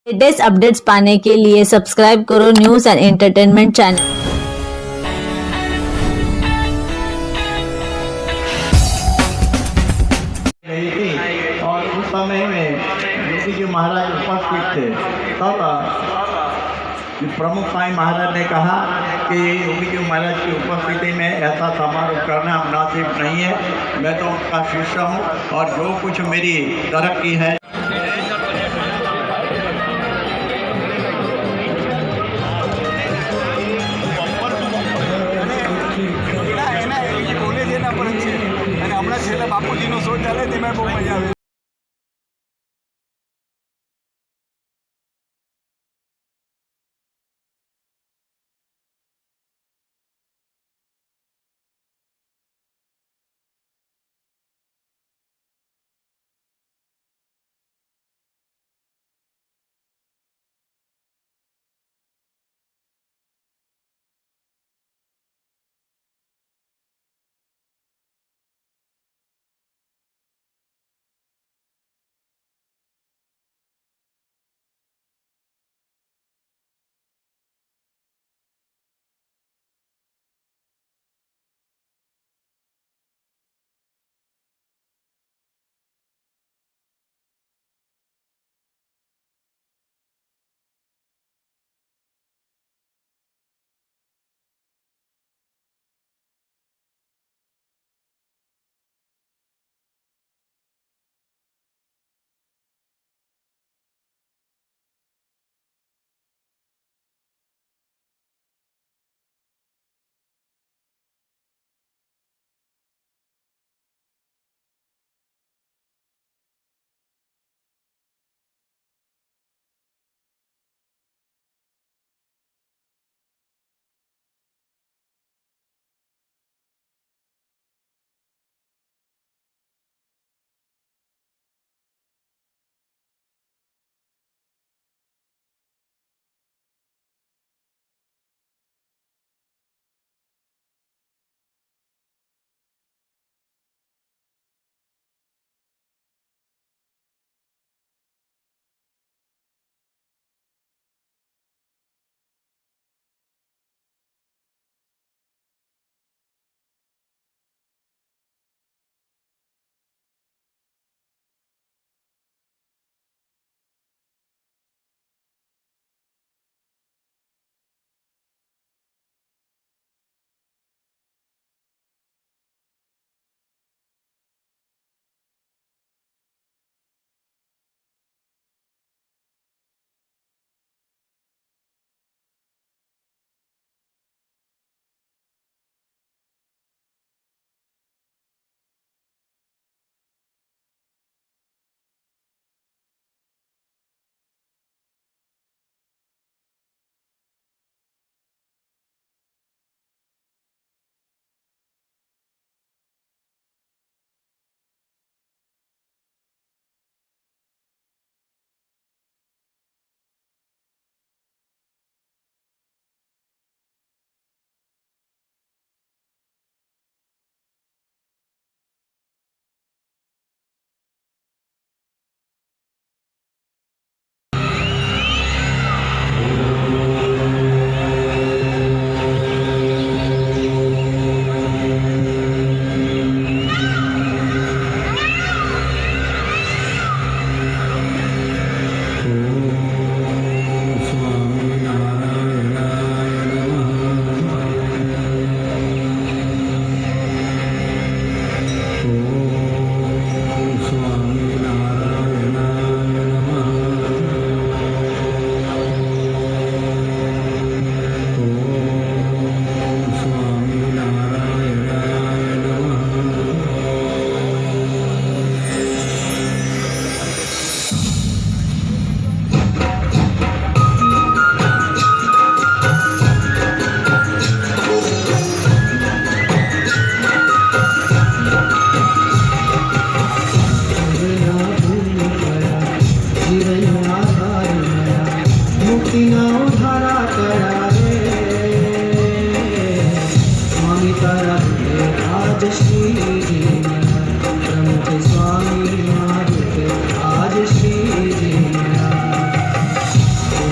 Latest updates पाने के लिए सब्सक्राइब करो न्यूज़ एंड एंटरटेनमेंट चैनल। गई थी और उस समय में योगी जी महाराज उपस्थित थे। तब प्रमुख स्वामी महाराज ने कहा कि योगी जी महाराज की उपस्थिति में ऐसा समारोह करना मुनासिब नहीं है। मैं तो उनका शिष्य हूँ और जो कुछ मेरी तरक्की है છેલ્લે બાપુજીનો શો ચાલે તેમાં બહુ મજા આવે.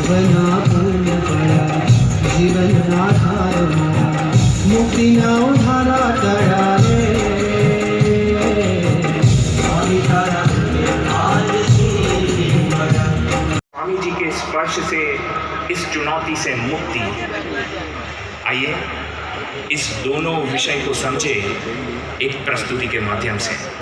सर्वना पूर्ण पडा जीवन आधार मारा मुक्ति ना उधारा तळा रे स्वामी जी के स्पर्श से इस चुनौती से मुक्ति। आइए इस दोनों विषय को समझे एक प्रस्तुति के माध्यम से।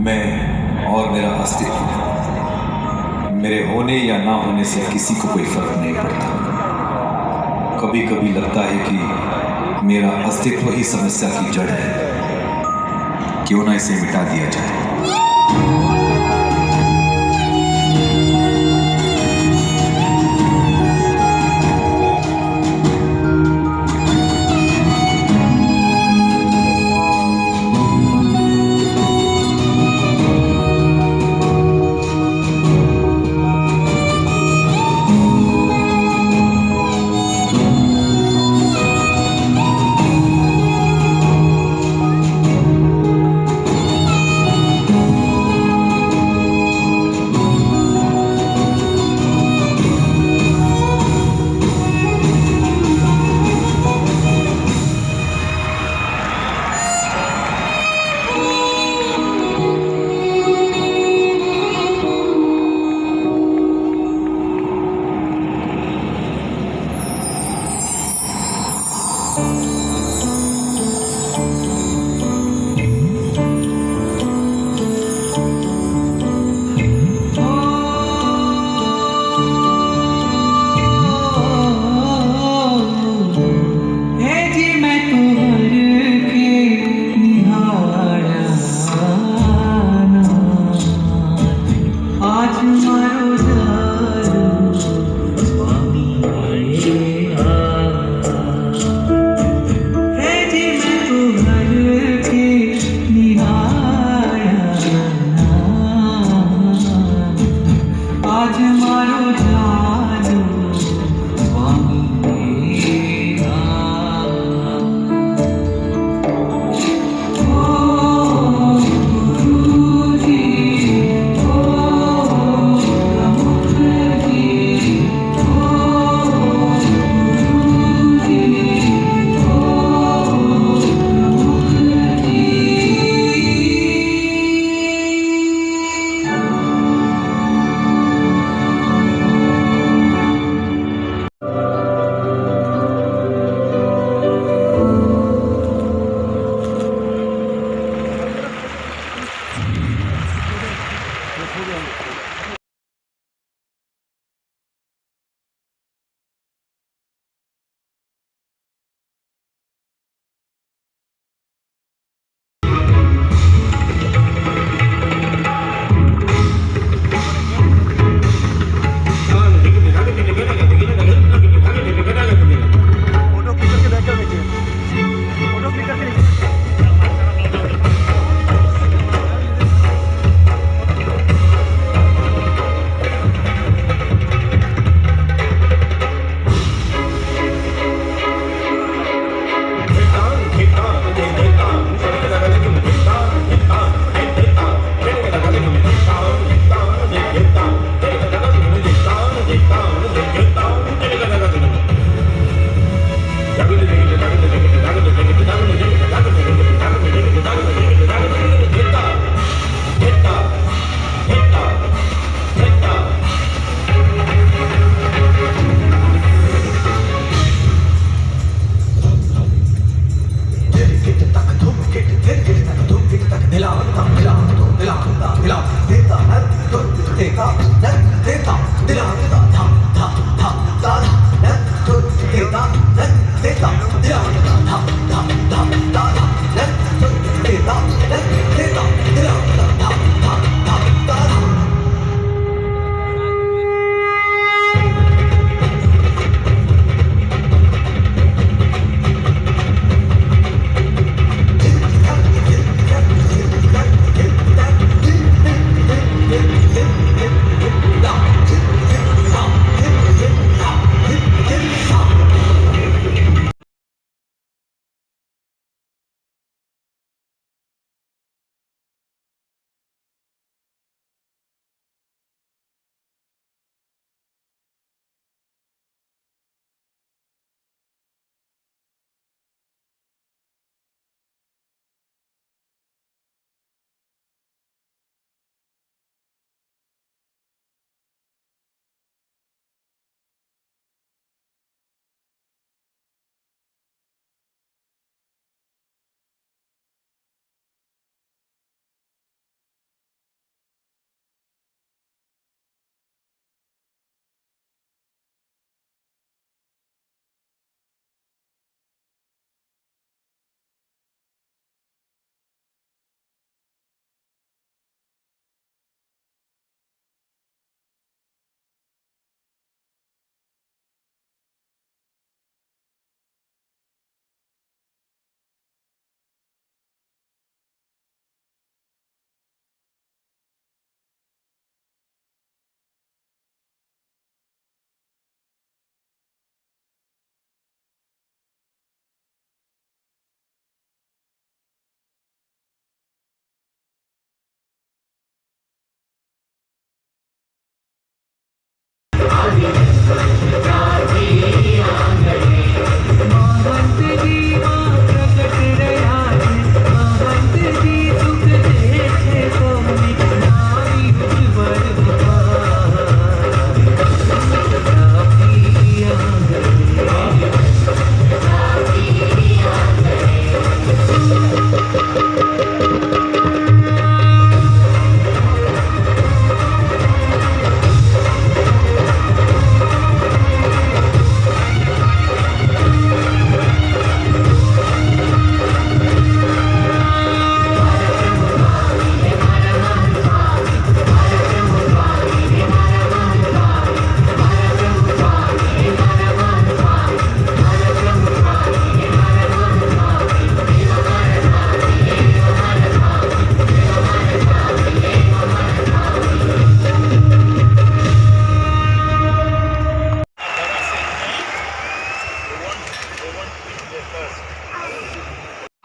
मैं और मेरा अस्तित्व, मेरे होने या ना होने से किसी को कोई फर्क नहीं पड़ता। कभी कभी लगता है कि मेरा अस्तित्व ही समस्या की जड़ है, क्यों ना इसे मिटा दिया जाए।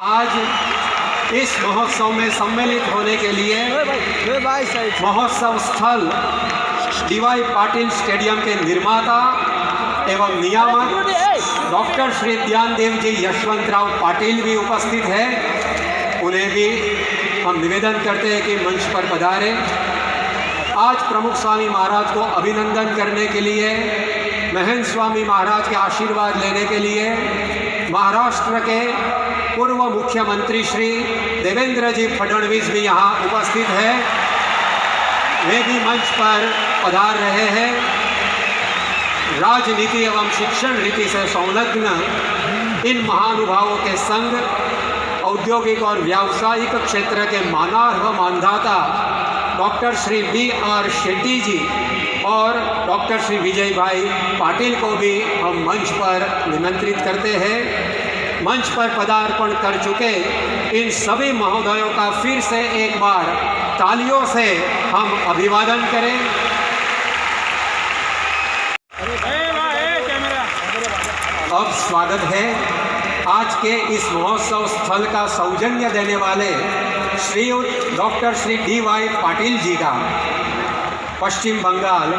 आज इस महोत्सव में सम्मिलित होने के लिए महोत्सव स्थल डीवाई पाटिल स्टेडियम के निर्माता एवं नियामक डॉक्टर श्री ज्ञानदेव जी यशवंतराव पाटिल भी उपस्थित हैं। उन्हें भी हम निवेदन करते हैं कि मंच पर पधारें। आज प्रमुख स्वामी महाराज को अभिनंदन करने के लिए, महंत स्वामी महाराज के आशीर्वाद लेने के लिए महाराष्ट्र के पूर्व मुख्यमंत्री श्री देवेंद्र जी फडणवीस भी यहाँ उपस्थित हैं। वे भी मंच पर पधार रहे हैं। राजनीति एवं शिक्षण रीति से संलग्न इन महानुभावों के संग औद्योगिक और व्यावसायिक क्षेत्र के मानार्ह मानधाता डॉक्टर श्री B.R. शेट्टी जी और डॉक्टर श्री विजय भाई पाटिल को भी हम मंच पर निमंत्रित करते हैं। मंच पर पदार्पण कर चुके इन सभी महोदयों का फिर से एक बार तालियों से हम अभिवादन करें। अब स्वागत है आज के इस महोत्सव स्थल का सौजन्य देने वाले श्रीयुत डॉक्टर श्री D.Y. पाटिल जी का। पश्चिम बंगाल,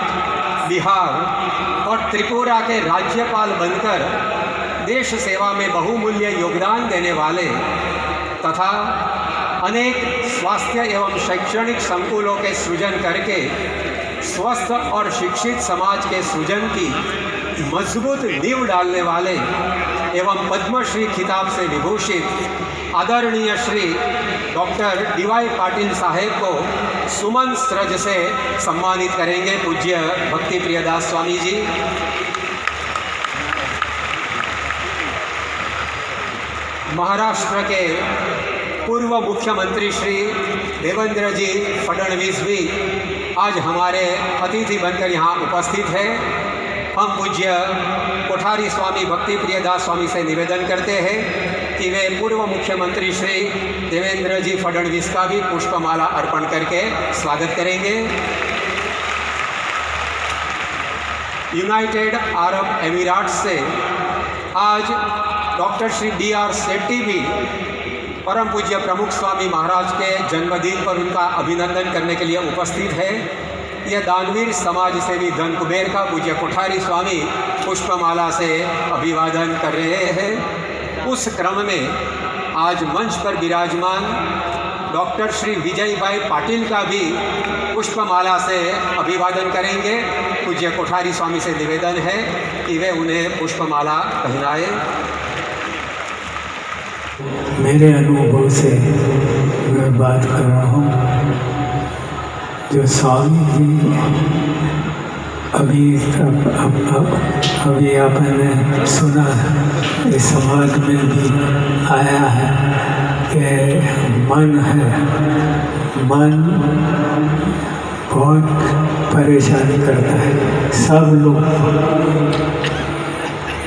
बिहार और त्रिपुरा के राज्यपाल बनकर देश सेवा में बहुमूल्य योगदान देने वाले तथा अनेक स्वास्थ्य एवं शैक्षणिक संकुलों के सृजन करके स्वस्थ और शिक्षित समाज के सृजन की मजबूत नींव डालने वाले एवं पद्मश्री खिताब से विभूषित आदरणीय श्री डॉक्टर D.Y. पाटिल साहेब को सुमन स्रज से सम्मानित करेंगे पूज्य भक्ति प्रियदास स्वामी जी। महाराष्ट्र के पूर्व मुख्यमंत्री श्री देवेंद्र जी फडणवीस भी आज हमारे अतिथि बनकर यहाँ उपस्थित है। हम पूज्य कोठारी स्वामी भक्ति प्रियदास स्वामी से निवेदन करते हैं कि वे पूर्व मुख्यमंत्री श्री देवेंद्र जी फडणवीस का भी पुष्पमाला अर्पण करके स्वागत करेंगे। यूनाइटेड अरब अमीरात से आज डॉक्टर श्री B.R. शेट्टी भी परम पूज्य प्रमुख स्वामी महाराज के जन्मदिन पर उनका अभिनंदन करने के लिए उपस्थित है। यह दानवीर समाज सेवी धन कुबेर का पूज्य कोठारी स्वामी पुष्पमाला से अभिवादन कर रहे हैं। उस क्रम में आज मंच पर विराजमान डॉक्टर श्री विजय भाई पाटिल का भी पुष्पमाला से अभिवादन करेंगे। पूज्य कोठारी स्वामी से निवेदन है कि वे उन्हें पुष्पमाला पहनाए। मेरे अनुभव से मैं बात कर रहा हूँ। जो स्वामी जी अभी आपने सुना, इस समाज में भी आया है कि मन है, मन बहुत परेशान करता है। सब लोग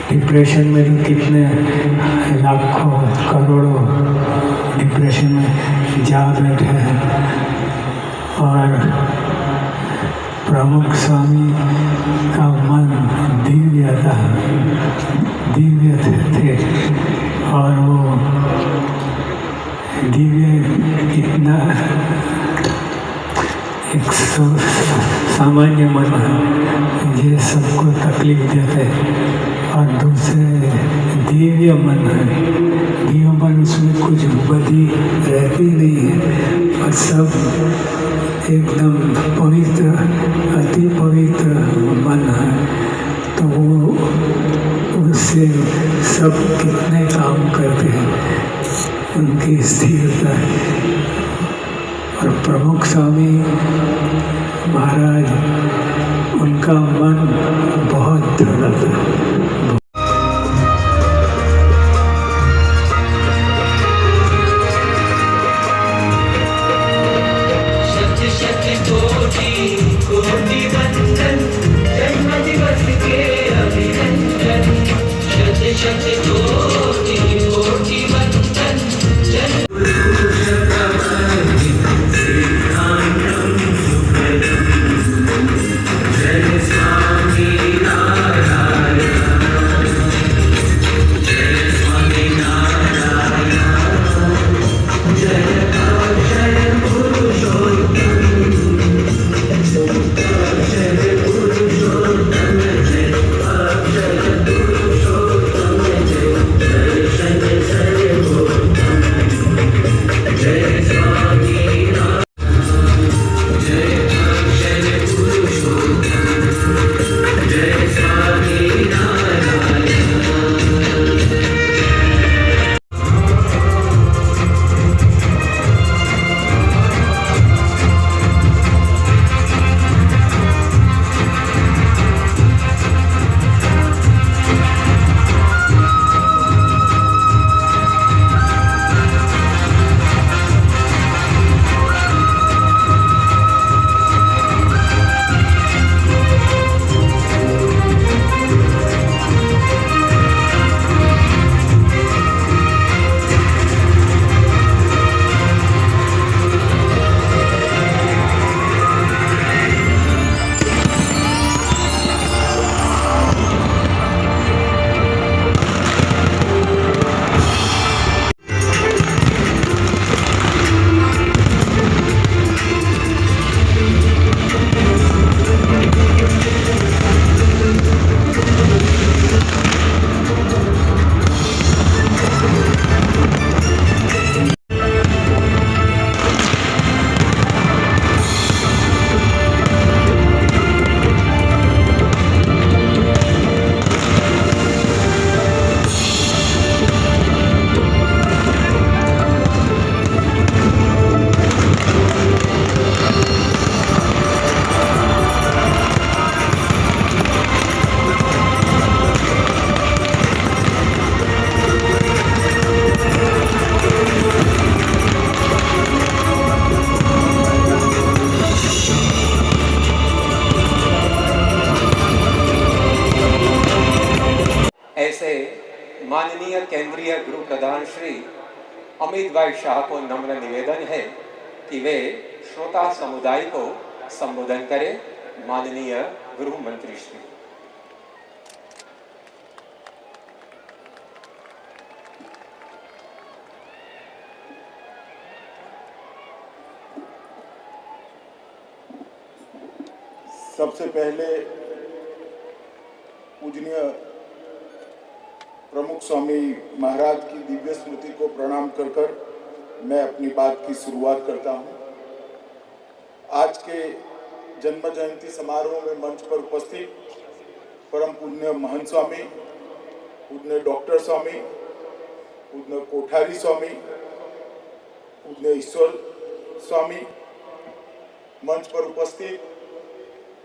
डिप्रेशन में भी कितने लाखों करोड़ों डिप्रेशन में जा बैठे हैं और प्रमुख स्वामी का मन दिव्य थे और वो दिव्य इतना एक सामान्य मन है, ये सबको तकलीफ देते और दूसरे दिव्य मन है। दिव्य मन उसमें कुछ बदी रहती नहीं है और सब एकदम पवित्र, अति पवित्र मन है। तो वो उससे सब कितने काम करते हैं। उनकी स्थिरता है। और प्रमुख स्वामी महाराज, उनका मन बहुत दृढ़ था। ऐसे माननीय केंद्रीय गृह प्रधान श्री अमित भाई शाह को नम्र निवेदन है कि वे श्रोता समुदाय को संबोधन करें। माननीय गृह मंत्री श्री। सबसे पहले पूजनीय प्रमुख स्वामी महाराज की दिव्य स्मृति को प्रणाम कर मैं अपनी बात की शुरुआत करता हूं। आज के जन्म जयंती समारोह में मंच पर उपस्थित परम पूज्य महंत स्वामी, पूज्य डॉक्टर स्वामी, पूज्य कोठारी स्वामी, पूज्य ईश्वर स्वामी, मंच पर उपस्थित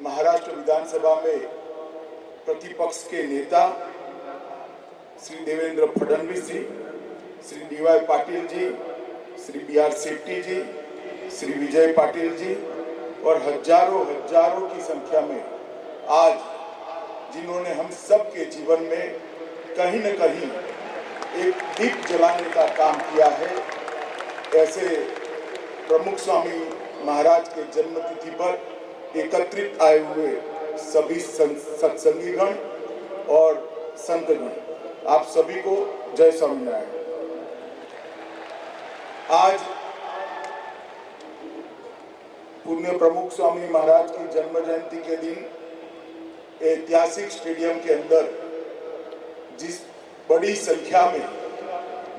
महाराष्ट्र विधानसभा में प्रतिपक्ष के नेता श्री देवेंद्र फडणवीस जी, श्री डी.वाई. पाटिल जी, श्री बी.आर. शेट्टी जी, श्री विजय पाटिल जी और हजारों की संख्या में आज जिन्होंने हम सब के जीवन में कहीं न कहीं एक दीप जलाने का काम किया है, ऐसे प्रमुख स्वामी महाराज के जन्मतिथि पर एकत्रित आए हुए सभी सत्संगीगण और संतगण, आप सभी को जय स्वामीनारायण। आज पुण्य प्रमुख स्वामी महाराज की जन्म जयंती के दिन ऐतिहासिक स्टेडियम के अंदर जिस बड़ी संख्या में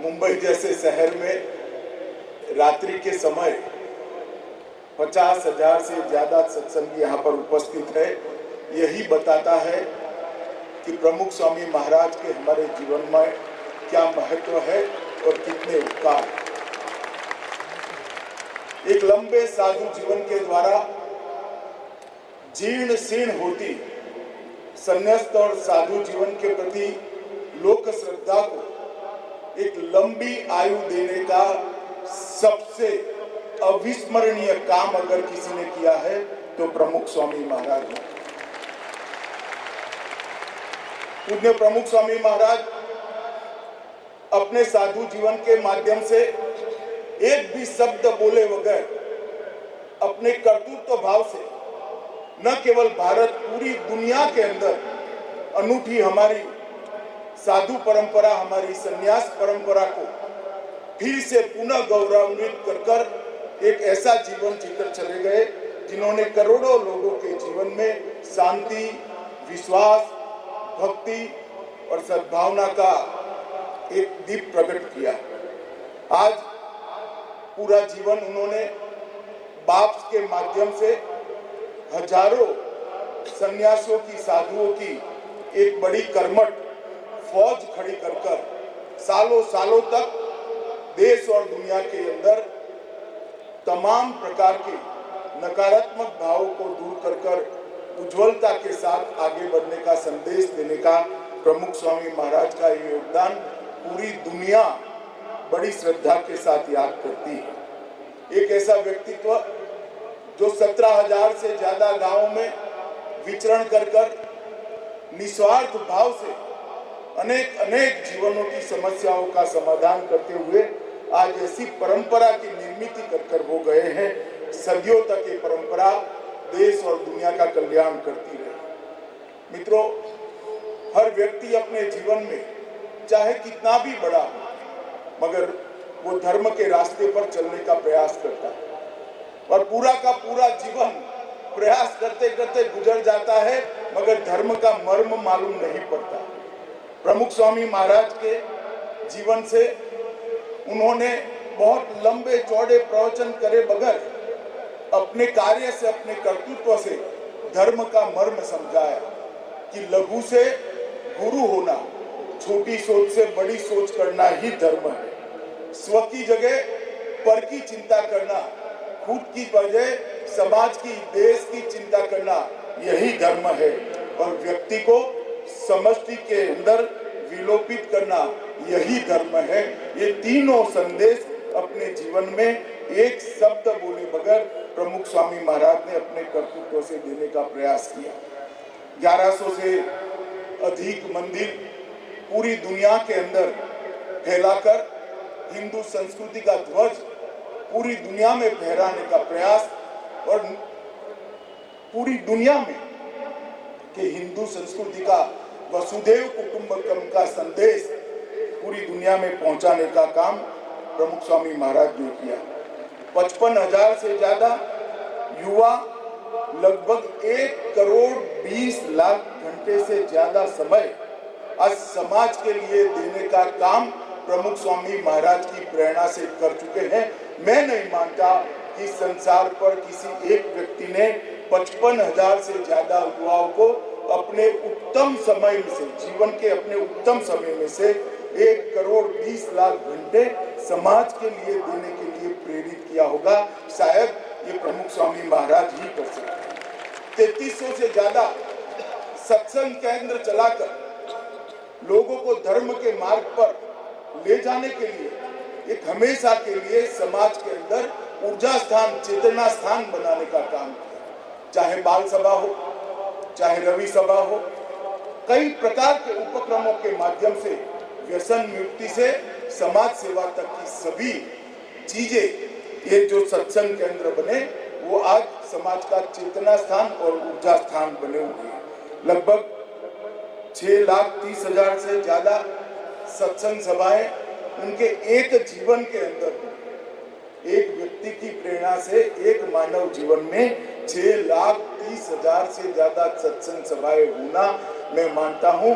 मुंबई जैसे शहर में रात्रि के समय 50,000 से ज्यादा सत्संगी यहाँ पर उपस्थित है, यही बताता है कि प्रमुख स्वामी महाराज के हमारे जीवन में क्या महत्व है और कितने उपकार। एक लंबे साधु जीवन के द्वारा जीर्ण शीर्ण होती संन्यास्त और साधु जीवन के प्रति लोक श्रद्धा को एक लंबी आयु देने का सबसे अविस्मरणीय काम अगर किसी ने किया है तो प्रमुख स्वामी महाराज ने। पूज्य प्रमुख स्वामी महाराज अपने साधु जीवन के माध्यम से एक भी शब्द बोले बगैर अपने कर्तृत्व भाव से न केवल भारत, पूरी दुनिया के अंदर अनूठी हमारी साधु परंपरा, हमारी संन्यास परंपरा को फिर से पुनः गौरवान्वित कर एक ऐसा जीवन जीकर चले गए जिन्होंने करोड़ों लोगों के जीवन में शांति, विश्वास, भक्ति और सद्भावना का एक दीप प्रकट किया। आज पूरा जीवन उन्होंने बाप के माध्यम से हजारों सन्यासियों की, साधुओं की एक बड़ी कर्मठ फौज खड़ी कर सालों सालों तक देश और दुनिया के अंदर तमाम प्रकार के नकारात्मक भावों को दूर कर उज्ज्वलता के साथ आगे बढ़ने का संदेश देने का प्रमुख स्वामी महाराज का ये योगदान पूरी दुनिया बड़ी श्रद्धा के साथ याद करती है। एक ऐसा व्यक्तित्व जो 17,000 से ज्यादा गांवों में विचरण कर निस्वार्थ भाव से अनेक जीवनों की समस्याओं का समाधान करते हुए आज ऐसी परंपरा की निर्मित कर वो गए हैं। सदियों तक ये परंपरा देश और दुनिया का कल्याण करती रहे। मित्रों, हर व्यक्ति अपने जीवन में चाहे कितना भी बड़ा हो मगर वो धर्म के रास्ते पर चलने का प्रयास करता है और पूरा का पूरा जीवन प्रयास करते करते गुजर जाता है मगर धर्म का मर्म मालूम नहीं पड़ता। प्रमुख स्वामी महाराज के जीवन से उन्होंने बहुत लंबे चौड़े प्रवचन करे बगैर अपने कार्य से, अपने कर्तृत्व से धर्म का मर्म समझाया कि लघु से गुरु होना, छोटी सोच से बड़ी सोच करना ही धर्म है। स्व की जगह पर की चिंता करना, खुद की बजाय समाज की, देश की चिंता करना यही धर्म है और व्यक्ति को समष्टि के अंदर विलोपित करना यही धर्म है। ये तीनों संदेश अपने जीवन में एक शब्द बोले बगैर प्रमुख स्वामी महाराज ने अपने कर्तृत्व से देने का प्रयास किया। 1100 से अधिक मंदिर पूरी दुनिया के अंदर फैलाकर हिंदू संस्कृति का ध्वज पूरी दुनिया में फहराने का प्रयास और पूरी दुनिया में कि हिंदू संस्कृति का वसुधैव कुटुंबकम का संदेश पूरी दुनिया में पहुंचाने का काम प्रमुख स्वामी महाराज ने किया। 55,000 से ज्यादा युवा लगभग 1 करोड़ 20 लाख घंटे से ज्यादा समय आज समाज के लिए देने का काम प्रमुख स्वामी महाराज की प्रेरणा से कर चुके हैं। मैं नहीं मानता कि संसार पर किसी एक व्यक्ति ने 55,000 से ज्यादा युवाओं को अपने उत्तम समय में से, जीवन के अपने उत्तम समय में से 1 करोड़ 20 लाख घंटे समाज के लिए देने के लिए प्रेरित किया होगा। शायद ये प्रमुख स्वामी महाराज ही कर सकते हैं। 3300 से ज्यादा सत्संग केंद्र चलाकर लोगों को धर्म के मार्ग पर ले जाने के लिए एक हमेशा के लिए समाज के अंदर ऊर्जा स्थान, चेतना स्थान बनाने का काम किया। चाहे बाल सभा हो, चाहे रवि सभा हो, कई प्रकार के उपक्रमों के माध्यम से व्यसन मुक्ति से समाज सेवा तक की सभी चीजें, ये जो सत्संग केंद्र बने वो आज समाज का चेतना स्थान और ऊर्जा स्थान बने हुए हैं। लगभग 6,30,000 से ज्यादा सत्संग सभाएं उनके एक जीवन के अंदर, एक व्यक्ति की प्रेरणा से एक मानव जीवन में 6,30,000 से ज्यादा सत्संग सभाएं होना, मैं मानता हूं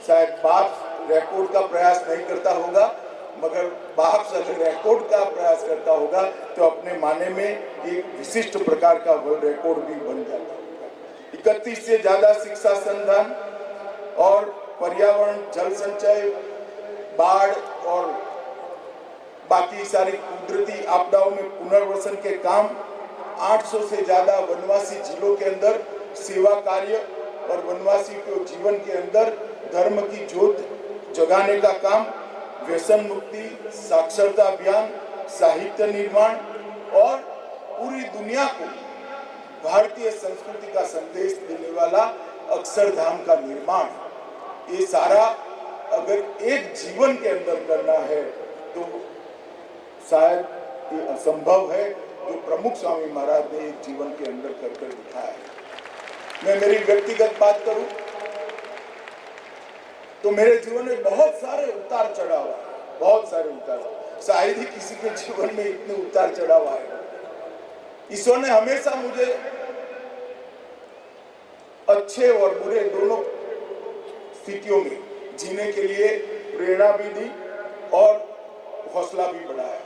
शायद बाप रिकॉर्ड का प्रयास नहीं करता होगा मगर बाप अगर रिकॉर्ड का प्रयास करता होगा तो अपने माने में एक विशिष्ट प्रकार का वर्ल्ड रिकॉर्ड भी बन जाता होगा। 31 से ज्यादा शिक्षा संधान और पर्यावरण, जल संचय, बाढ़ और बाकी सारी कुदरती आपदाओं में पुनर्वसन के काम, 800 से ज़्यादा वनवासी जिलों के अंदर सेवा कार्य और वनवासी के जीवन के अंदर धर्म की ज्योत जगाने का काम, व्यसन मुक्ति, साक्षरता अभियान, साहित्य निर्माण और पूरी दुनिया को भारतीय संस्कृति का संदेश देने वाला अक्षरधाम का निर्माण, ये सारा अगर एक जीवन के अंदर करना है तो शायद ये असंभव है, जो प्रमुख स्वामी महाराज ने एक जीवन के अंदर कर दिखाया है। मैं मेरी व्यक्तिगत बात करूं तो मेरे जीवन में बहुत सारे उतार चढ़ाव आए, बहुत सारे उतार, शायद ही किसी के जीवन में इतने उतार चढ़ाव आए। ईश्वर ने हमेशा मुझे अच्छे और बुरे दोनों स्थितियों में जीने के लिए प्रेरणा भी दी और हौसला भी बढ़ाया,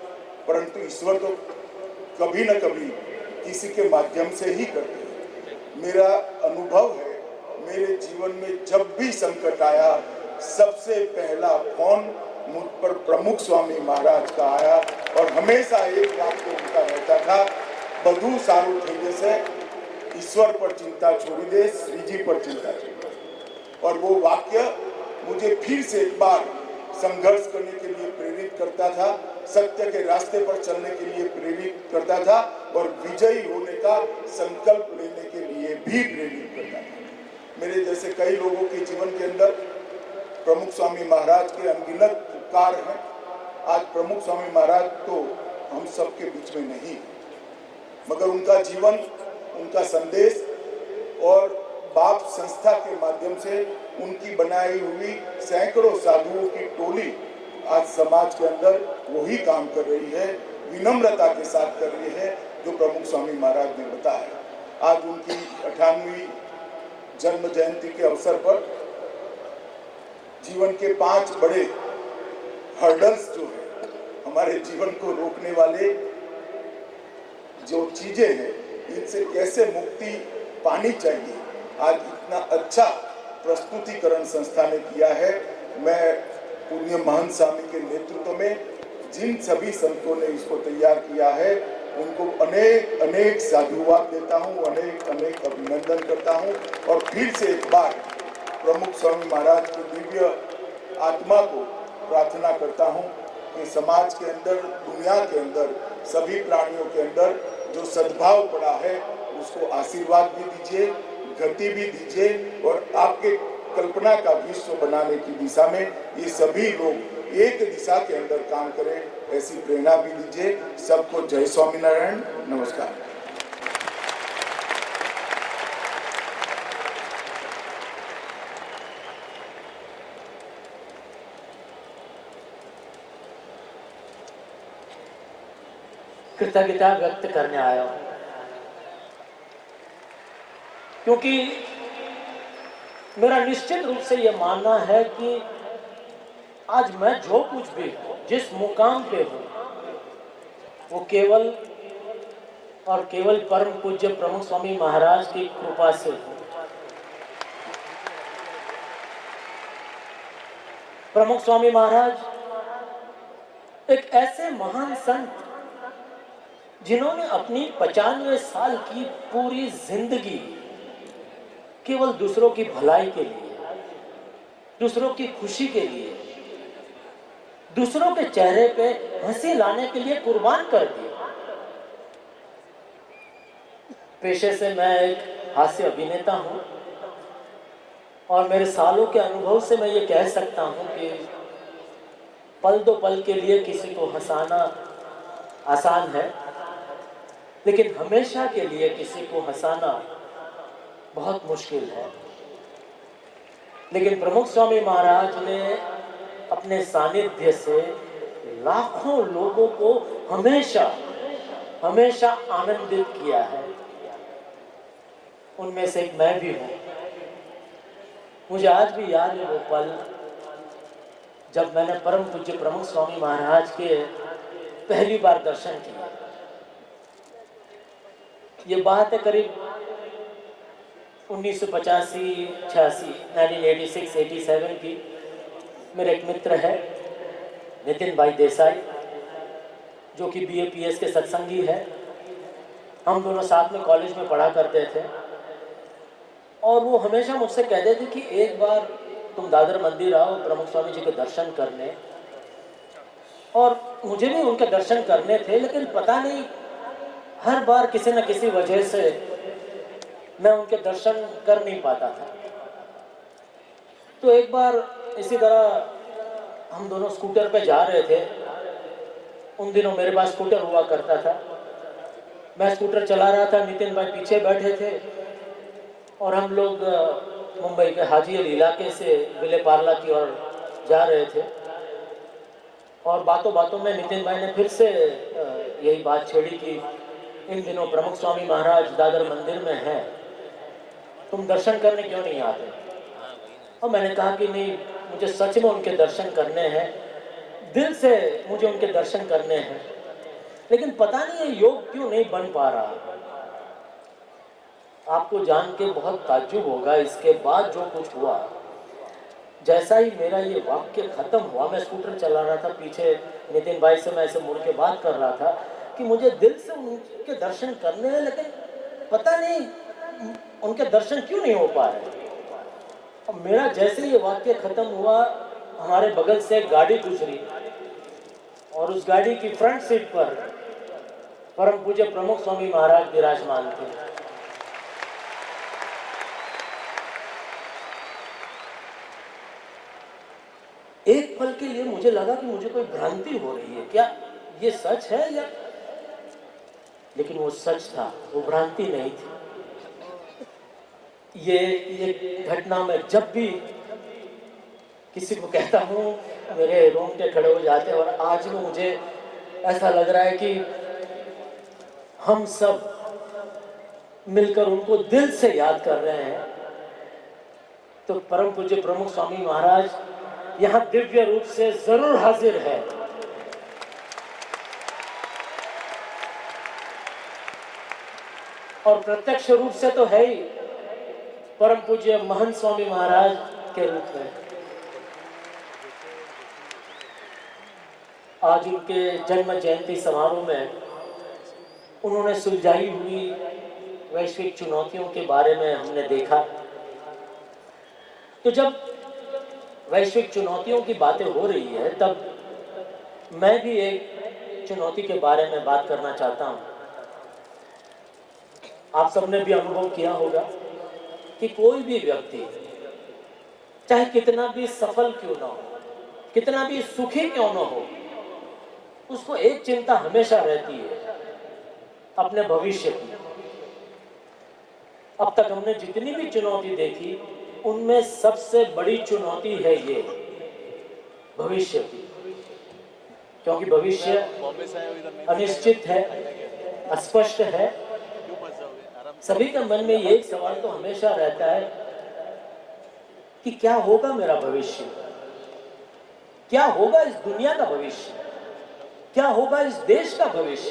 परंतु ईश्वर तो कभी न कभी किसी के माध्यम से ही करते हैं। मेरा अनुभव है, मेरे जीवन में जब भी संकट आया, सबसे पहला फोन मुझ पर प्रमुख स्वामी महाराज का आया और हमेशा एक वाक्य उनका रहता था, बधु सारू થઈ જશે, ईश्वर पर चिंता छोड़ी दे, श्री जी पर चिंता छोड़ी दे। और वो वाक्य मुझे फिर से एक बार संघर्ष करने के लिए प्रेरित करता था, सत्य के रास्ते पर चलने के लिए प्रेरित करता था और विजयी होने का संकल्प लेने के लिए भी प्रेरित करता था। मेरे जैसे कई लोगों के जीवन के अंदर प्रमुख स्वामी महाराज के अनगिनत उपकार हैं। आज प्रमुख स्वामी महाराज तो हम सबके बीच में नहीं, मगर उनका जीवन, उनका संदेश और बाप संस्था के माध्यम से उनकी बनाई हुई सैकड़ों साधुओं की टोली आज समाज के अंदर वही काम कर रही है, विनम्रता के साथ कर रही है जो प्रमुख स्वामी महाराज ने बताया। आज उनकी 98वीं जन्म जयंती के अवसर पर जीवन के 5 बड़े हर्डल्स जो है, हमारे जीवन को रोकने वाले जो चीजें हैं, इनसे कैसे मुक्ति पानी चाहिए, आज इतना अच्छा प्रस्तुतिकरण संस्था ने किया है। मैं पुण्य महंत स्वामी के नेतृत्व में जिन सभी संतों ने इसको तैयार किया है, उनको अनेक अनेक साधुवाद देता हूँ, अनेक अनेक अभिनंदन करता हूँ और फिर से एक बार प्रमुख स्वामी महाराज की दिव्य आत्मा को प्रार्थना करता हूँ कि समाज के अंदर, दुनिया के अंदर, सभी प्राणियों के अंदर जो सद्भाव पड़ा है उसको आशीर्वाद भी दीजिए, गति भी दीजिए और आपके कल्पना का विश्व बनाने की दिशा में ये सभी लोग एक दिशा के अंदर काम करें, ऐसी प्रेरणा भी दीजिए। सबको जय स्वामीनारायण, नमस्कार। कृतज्ञता व्यक्त करने आया हूं, क्योंकि मेरा निश्चित रूप से यह मानना है कि आज मैं जो कुछ भी हूं, जिस मुकाम पे हूं, वो केवल और केवल परम पूज्य प्रमुख स्वामी महाराज की कृपा से हूं। प्रमुख स्वामी महाराज एक ऐसे महान संत जिन्होंने अपनी 95 साल की पूरी जिंदगी केवल दूसरों की भलाई के लिए, दूसरों की खुशी के लिए, दूसरों के चेहरे पे हंसी लाने के लिए कुर्बान कर दी। पेशे से मैं एक हास्य अभिनेता हूं और मेरे सालों के अनुभव से मैं ये कह सकता हूं कि पल दो पल के लिए किसी को हंसाना आसान है, लेकिन हमेशा के लिए किसी को हंसाना बहुत मुश्किल है। लेकिन प्रमुख स्वामी महाराज ने अपने सानिध्य से लाखों लोगों को हमेशा हमेशा आनंदित किया है। उनमें से एक मैं भी हूं। मुझे आज भी याद है वो पल जब मैंने परम पूज्य प्रमुख स्वामी महाराज के पहली बार दर्शन किए। ये बात है करीब 1985-86 1986-87 की। मेरे एक मित्र है नितिन भाई देसाई, जो कि BAPS के सत्संगी है। हम दोनों साथ में कॉलेज में पढ़ा करते थे और वो हमेशा मुझसे कहते थे कि एक बार तुम दादर मंदिर आओ प्रमुख स्वामी जी के दर्शन करने। और मुझे भी उनके दर्शन करने थे, लेकिन पता नहीं हर बार किसी न किसी वजह से मैं उनके दर्शन कर नहीं पाता था। तो एक बार इसी तरह हम दोनों स्कूटर पे जा रहे थे। उन दिनों मेरे पास स्कूटर हुआ करता था। मैं स्कूटर चला रहा था, नितिन भाई पीछे बैठे थे और हम लोग मुंबई के हाजी अली इलाके से विले पार्ला की ओर जा रहे थे। और बातों बातों में नितिन भाई ने फिर से यही बात छेड़ी कि इन दिनों प्रमुख स्वामी महाराज दादर मंदिर में हैं, तुम दर्शन करने क्यों नहीं आते? और मैंने कहा कि नहीं, मुझे सच में उनके दर्शन करने हैं, दिल से मुझे उनके दर्शन करने हैं, लेकिन पता नहीं ये योग क्यों नहीं बन पा रहा। आपको जान के बहुत ताज्जुब होगा, इसके बाद जो कुछ हुआ, जैसा ही मेरा ये वाक्य खत्म हुआ, मैं स्कूटर चला रहा था, पीछे नितिन भाई से मैं ऐसे मुड़ के बात कर रहा था कि मुझे दिल से उनके दर्शन करने हैं, लेकिन पता नहीं उनके दर्शन क्यों नहीं हो पा रहे। और मेरा जैसे ये वाक्य खत्म हुआ, हमारे बगल से एक गाड़ी गुजरी और उस गाड़ी की फ्रंट सीट पर परम पूज्य प्रमुख स्वामी महाराज विराजमान थे। एक पल के लिए मुझे लगा कि मुझे कोई भ्रांति हो रही है, क्या ये सच है या, लेकिन वो सच था, वो भ्रांति नहीं थी। ये घटना में जब भी किसी को कहता हूँ मेरे रोंगटे खड़े हो जाते हैं। और आज में मुझे ऐसा लग रहा है कि हम सब मिलकर उनको दिल से याद कर रहे हैं। तो परम पूज्य प्रमुख स्वामी महाराज यहाँ दिव्य रूप से जरूर हाजिर है। और प्रत्यक्ष रूप से तो है ही, परम पूज्य महंत स्वामी महाराज के रूप में। आज उनके जन्म जयंती समारोह में उन्होंने सुलझाई हुई वैश्विक चुनौतियों के बारे में हमने देखा। तो जब वैश्विक चुनौतियों की बातें हो रही है, तब मैं भी एक चुनौती के बारे में बात करना चाहता हूं। आप सबने भी अनुभव किया होगा कि कोई भी व्यक्ति चाहे कितना भी सफल क्यों ना हो, कितना भी सुखी क्यों ना हो, उसको एक चिंता हमेशा रहती है, अपने भविष्य की। अब तक हमने जितनी भी चुनौती देखी, उनमें सबसे बड़ी चुनौती है ये भविष्य की, क्योंकि भविष्य अनिश्चित है, अस्पष्ट है। सभी के मन में ये एक सवाल तो हमेशा रहता है कि क्या होगा मेरा भविष्य, क्या होगा इस दुनिया का भविष्य, क्या होगा इस देश का भविष्य,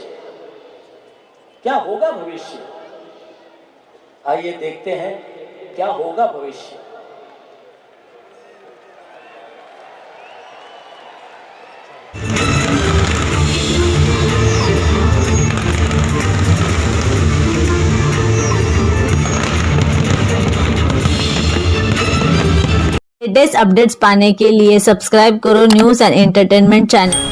क्या होगा भविष्य। आइए देखते हैं क्या होगा भविष्य। लेटेस्ट अपडेट्स पाने के लिए सब्सक्राइब करो न्यूज़ एंड एंटरटेनमेंट चैनल।